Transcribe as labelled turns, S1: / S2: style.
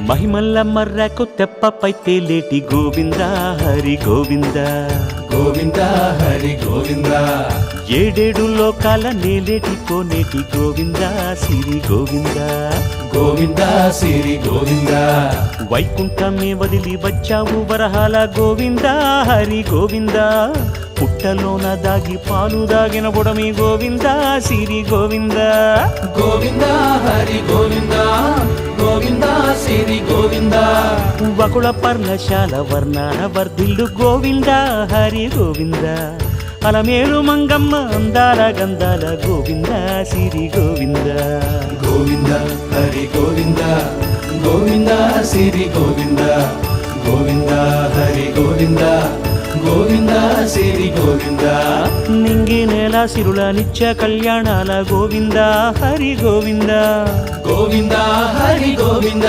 S1: మహిమల్ల మర్రకు తెప్పపై తేలేటి గోవింద హరి గోవింద
S2: గోవింద హరి గోవింద
S1: ఏడేడు లోకాల నేలేటి కోనేటి గోవింద సిరి గోవింద
S2: గోవింద సిరి గోవింద
S1: వైకుంఠమే వదిలి వచ్చావు వరహాల గోవింద హరి గోవింద పుట్టలోన దాగి పాలు దాగిన బుడమి గోవింద సిరి గోవింద
S2: గోవింద హరి గోవింద గోవింద సిరి గోవింద
S1: వకుళ పర్ణశాల వర్ణాన వర్ధిల్లు గోవింద హరి గోవింద అలమేలు మంగమ్మ అందాల గంధాల గోవింద సిరి గోవింద
S2: గోవింద హరి గోవింద గోవింద సిరి గోవింద గోవింద హరి గోవింద గోవింద సిరి గోవింద
S1: నింగి నేల సిరుల నిత్య కళ్యాణాల గోవింద హరి గోవింద
S2: గోవింద హరి గోవింద